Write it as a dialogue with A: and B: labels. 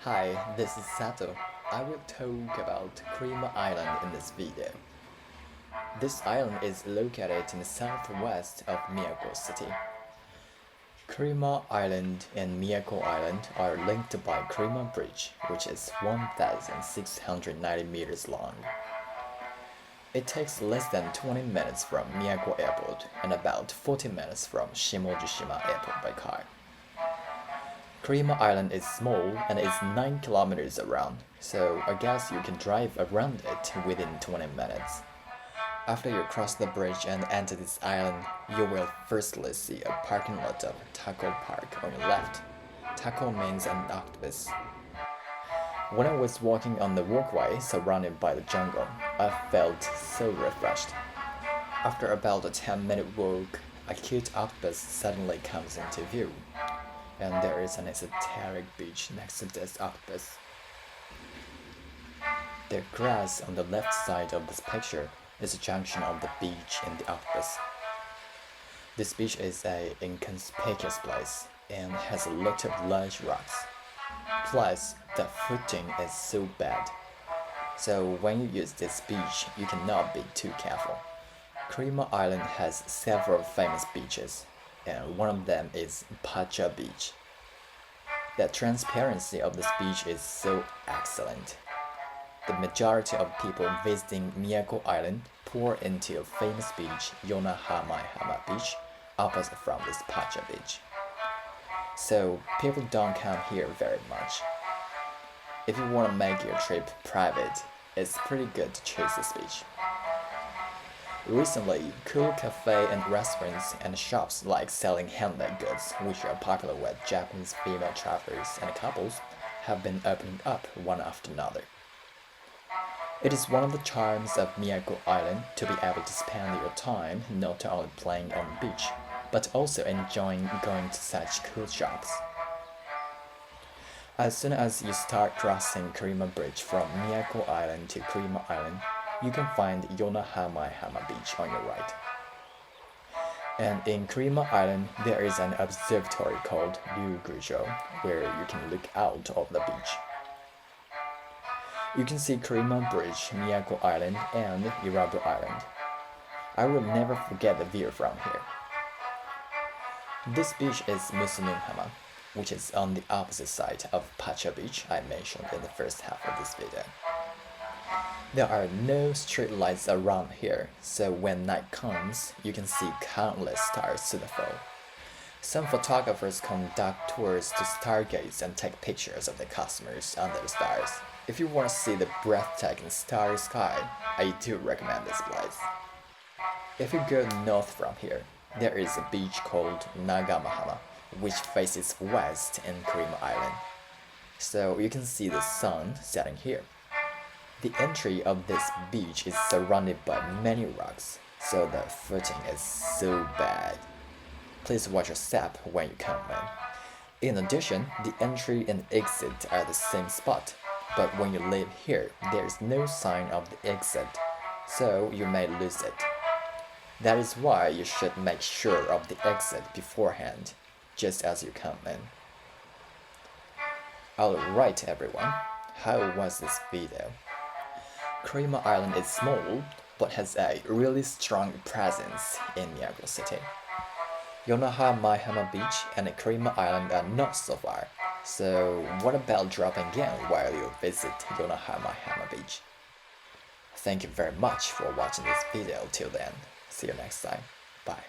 A: Hi, this is Sato. I will talk about Kurima Island in this video. This island is located in the southwest of Miyako City. Kurima Island and Miyako Island are linked by Kurima Bridge, which is 1,690 meters long. It takes less than 20 minutes from Miyako Airport and about 40 minutes from Shimojishima Airport by car. Kurima Island is small and is 9 kilometers around, so I guess you can drive around it within 20 minutes. After you cross the bridge and enter this island, you will firstly see a parking lot of Taco Park on your left. Taco means an octopus. When I was walking on the walkway surrounded by the jungle, I felt so refreshed. After about a 10-minute walk, a cute octopus suddenly comes into view, and there is an esoteric beach next to this octopus. The grass on the left side of this picture is a junction of the beach and the octopus. This beach is an inconspicuous place and has a lot of large rocks. Plus, the footing is so bad. So when you use this beach, you cannot be too careful. Kurima Island has several famous beaches, and one of them is Pacha Beach. The transparency of this beach is so excellent. The majority of people visiting Miyako Island pour into a famous beach, Yonahama Beach, opposite from this Pacha Beach. So people don't come here very much. If you want to make your trip private, it's pretty good to choose this beach. Recently, cool cafe and restaurants and shops like selling handmade goods, which are popular with Japanese female travelers and couples, have been opening up one after another. It is one of the charms of Miyako Island to be able to spend your time not only playing on the beach, but also enjoying going to such cool shops. As soon as you start crossing Kurima Bridge from Miyako Island to Kurima Island, you can find Yonahama Beach on your right. And in Kurima Island, there is an observatory called Ryugujo, where you can look out of the beach. You can see Kurima Bridge, Miyako Island, and Irabu Island. I will never forget the view from here. This beach is Musunuhama, which is on the opposite side of Pacha Beach I mentioned in the first half of this video. There are no street lights around here, so when night comes, you can see countless stars to the full. Some photographers conduct tours to stargates and take pictures of the customers under the stars. If you want to see the breathtaking starry sky, I do recommend this place. If you go north from here, there is a beach called Nagamahama, which faces west in Kurima Island. So you can see the sun setting here. The entry of this beach is surrounded by many rocks, so the footing is so bad. Please watch your step when you come in. In addition, the entry and exit are the same spot, but when you leave here, there is no sign of the exit, so you may lose it. That is why you should make sure of the exit beforehand, just as you come in. Alright everyone, how was this video? Kurima Island is small, but has a really strong presence in Miyako City. Yonahama Beach and Kurima Island are not so far, so what about dropping in while you visit Yonahama Beach? Thank you very much for watching this video till then. See you next time. Bye.